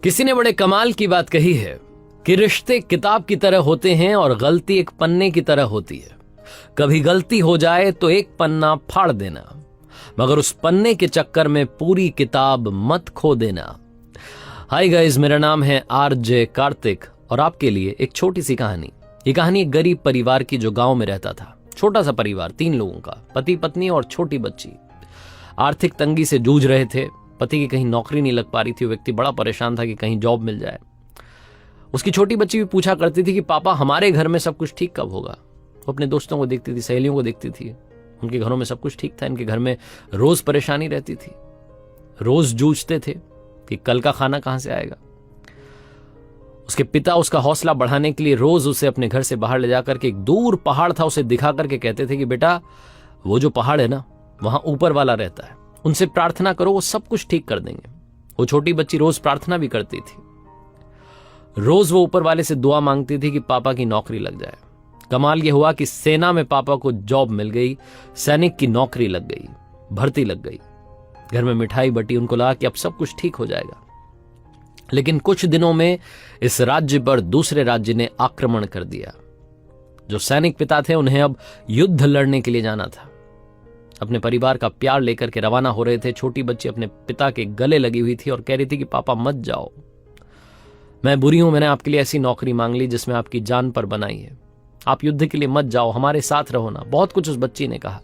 किसी ने बड़े कमाल की बात कही है कि रिश्ते किताब की तरह होते हैं और गलती एक पन्ने की तरह होती है। कभी गलती हो जाए तो एक पन्ना फाड़ देना, मगर उस पन्ने के चक्कर में पूरी किताब मत खो देना। हाय गाइस, मेरा नाम है आरजे कार्तिक और आपके लिए एक छोटी सी कहानी। ये कहानी एक गरीब परिवार की जो गांव में रहता था। छोटा सा परिवार, 3 लोगों का, पति पत्नी और छोटी बच्ची। आर्थिक तंगी से जूझ रहे थे। पति की कहीं नौकरी नहीं लग पा रही थी। वो व्यक्ति बड़ा परेशान था कि कहीं जॉब मिल जाए। उसकी छोटी बच्ची भी पूछा करती थी कि पापा हमारे घर में सब कुछ ठीक कब होगा। वो अपने दोस्तों को देखती थी, सहेलियों को देखती थी, उनके घरों में सब कुछ ठीक था, इनके घर में रोज परेशानी रहती थी। रोज जूझते थे कि कल का खाना कहां से आएगा। उसके पिता उसका हौसला बढ़ाने के लिए रोज उसे अपने घर से बाहर ले जाकर के एक दूर पहाड़ था उसे दिखा करके कहते थे कि बेटा, वो जो पहाड़ है ना, वहां ऊपर वाला रहता है, उनसे प्रार्थना करो, वो सब कुछ ठीक कर देंगे। वो छोटी बच्ची रोज प्रार्थना भी करती थी। रोज वो ऊपर वाले से दुआ मांगती थी कि पापा की नौकरी लग जाए। कमाल यह हुआ कि सेना में पापा को जॉब मिल गई, सैनिक की नौकरी लग गई, भर्ती लग गई। घर में मिठाई बटी, उनको लगा कि अब सब कुछ ठीक हो जाएगा। लेकिन कुछ दिनों में इस राज्य पर दूसरे राज्य ने आक्रमण कर दिया। जो सैनिक पिता थे उन्हें अब युद्ध लड़ने के लिए जाना था। अपने परिवार का प्यार लेकर के रवाना हो रहे थे। छोटी बच्ची अपने पिता के गले लगी हुई थी और कह रही थी कि पापा मत जाओ, मैं बुरी हूं, मैंने आपके लिए ऐसी नौकरी मांग ली जिसमें आपकी जान पर बनाई है, आप युद्ध के लिए मत जाओ, हमारे साथ रहो ना। बहुत कुछ उस बच्ची ने कहा।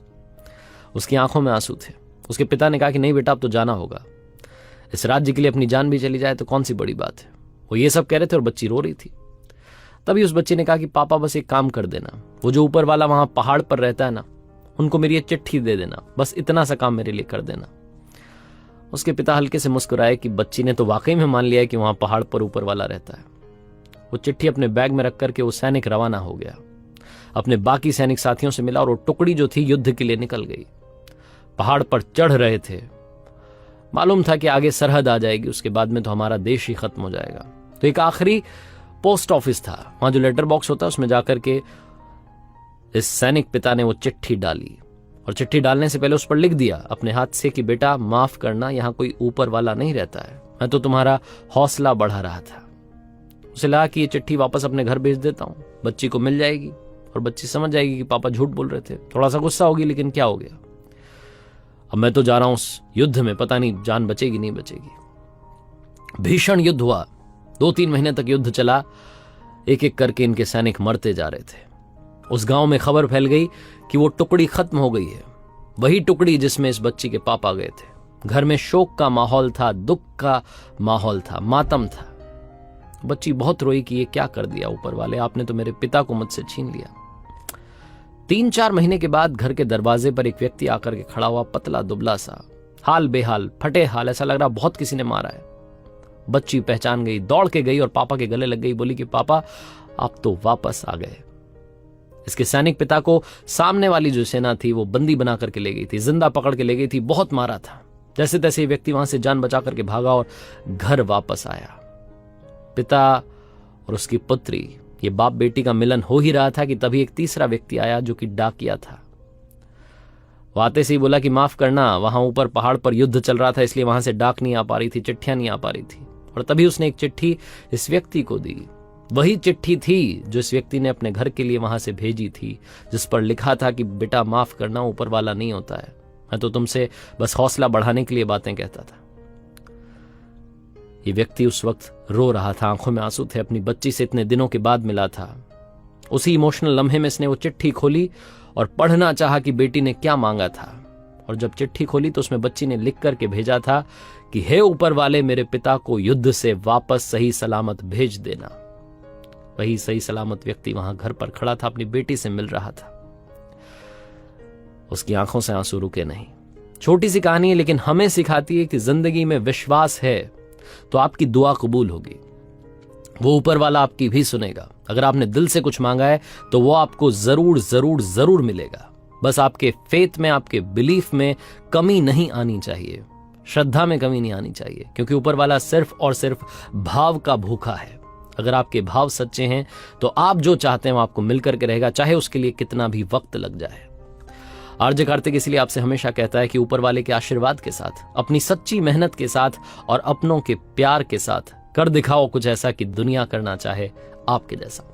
उसकी आंखों में आंसू थे। उसके पिता ने कहा कि नहीं बेटा, अब तो जाना होगा। इस राज्य के लिए अपनी जान भी चली जाए तो कौन सी बड़ी बात है। वो ये सब कह रहे थे और बच्ची रो रही थी। तभी उस बच्ची ने कहा कि पापा बस एक काम कर देना, वो जो ऊपर वाला वहां पहाड़ पर रहता है ना, उनको मेरी ये चिट्ठी दे देना, बस इतना सा काम मेरे लिए कर देना। उसके पिता हल्के से मुस्कुराए कि बच्ची ने तो वाकई में मान लिया है कि वहां पहाड़ पर ऊपर वाला रहता है। वो चिट्ठी अपने बैग में रख करके वो सैनिक रवाना हो गया। अपने बाकी सैनिक साथियों से मिला और वो टुकड़ी जो थी युद्ध के लिए निकल गई। पहाड़ पर चढ़ रहे थे। मालूम था कि आगे सरहद आ जाएगी, उसके बाद में तो हमारा देश ही खत्म हो जाएगा। तो एक आखिरी पोस्ट ऑफिस था, वहां जो लेटर बॉक्स होता है उसमें जाकर के इस सैनिक पिता ने वो चिट्ठी डाली। और चिट्ठी डालने से पहले उस पर लिख दिया अपने हाथ से कि बेटा माफ करना, यहां कोई ऊपर वाला नहीं रहता है, मैं तो तुम्हारा हौसला बढ़ा रहा था। उसे लगा कि ये चिट्ठी वापस अपने घर भेज देता हूं, बच्ची को मिल जाएगी और बच्ची समझ जाएगी कि पापा झूठ बोल रहे थे। थोड़ा सा गुस्सा होगी, लेकिन क्या हो गया, अब मैं तो जा रहा हूं उस युद्ध में, पता नहीं जान बचेगी नहीं बचेगी। भीषण युद्ध हुआ। 2-3 महीने तक युद्ध चला। एक एक करके इनके सैनिक मरते जा रहे थे। उस गांव में खबर फैल गई कि वो टुकड़ी खत्म हो गई है, वही टुकड़ी जिसमें इस बच्ची के पापा गए थे। घर में शोक का माहौल था, दुख का माहौल था, मातम था। बच्ची बहुत रोई कि ये क्या कर दिया ऊपर वाले, आपने तो मेरे पिता को मुझसे छीन लिया। 3-4 महीने के बाद घर के दरवाजे पर एक व्यक्ति आकर के खड़ा हुआ, पतला दुबला सा, हाल बेहाल, फटे हाल, ऐसा लग रहा बहुत किसी ने मारा है। बच्ची पहचान गई, दौड़ के गई और पापा के गले लग गई, बोली कि पापा आप तो वापस आ गए। इसके सैनिक पिता को सामने वाली जो सेना थी वो बंदी बना करके ले गई थी, जिंदा पकड़ के ले गई थी, बहुत मारा था। जैसे तैसे ये व्यक्ति वहां से जान बचा करके भागा और घर वापस आया। पिता और उसकी पुत्री, ये बाप बेटी का मिलन हो ही रहा था कि तभी एक तीसरा व्यक्ति आया जो कि डाकिया था। वो आते से ही बोला कि माफ करना, वहां ऊपर पहाड़ पर युद्ध चल रहा था, इसलिए वहां से डाक नहीं आ पा रही थी, चिट्ठियां नहीं आ पा रही थी। और तभी उसने एक चिट्ठी इस व्यक्ति को दी। वही चिट्ठी थी जो इस व्यक्ति ने अपने घर के लिए वहां से भेजी थी, जिस पर लिखा था कि बेटा माफ करना, ऊपर वाला नहीं होता है, मैं तो तुमसे बस हौसला बढ़ाने के लिए बातें कहता था। ये व्यक्ति उस वक्त रो रहा था, आंखों में आंसू थे, अपनी बच्ची से इतने दिनों के बाद मिला था। उसी इमोशनल लम्हे में इसने वो चिट्ठी खोली और पढ़ना चाहा कि बेटी ने क्या मांगा था। और जब चिट्ठी खोली तो उसमें बच्ची ने लिख करके भेजा था कि हे ऊपर वाले, मेरे पिता को युद्ध से वापस सही सलामत भेज देना। वही सही सलामत व्यक्ति वहां घर पर खड़ा था, अपनी बेटी से मिल रहा था। उसकी आंखों से आंसू रुके नहीं। छोटी सी कहानी है, लेकिन हमें सिखाती है कि जिंदगी में विश्वास है तो आपकी दुआ कबूल होगी। वो ऊपर वाला आपकी भी सुनेगा। अगर आपने दिल से कुछ मांगा है तो वो आपको जरूर जरूर जरूर मिलेगा। बस आपके फेथ में, आपके बिलीफ में कमी नहीं आनी चाहिए, श्रद्धा में कमी नहीं आनी चाहिए, क्योंकि ऊपर वाला सिर्फ और सिर्फ भाव का भूखा है। अगर आपके भाव सच्चे हैं तो आप जो चाहते हैं वो आपको मिलकर के रहेगा, चाहे उसके लिए कितना भी वक्त लग जाए। आरजे कार्तिक इसलिए आपसे हमेशा कहता है कि ऊपर वाले के आशीर्वाद के साथ, अपनी सच्ची मेहनत के साथ और अपनों के प्यार के साथ कर दिखाओ कुछ ऐसा कि दुनिया करना चाहे आपके जैसा।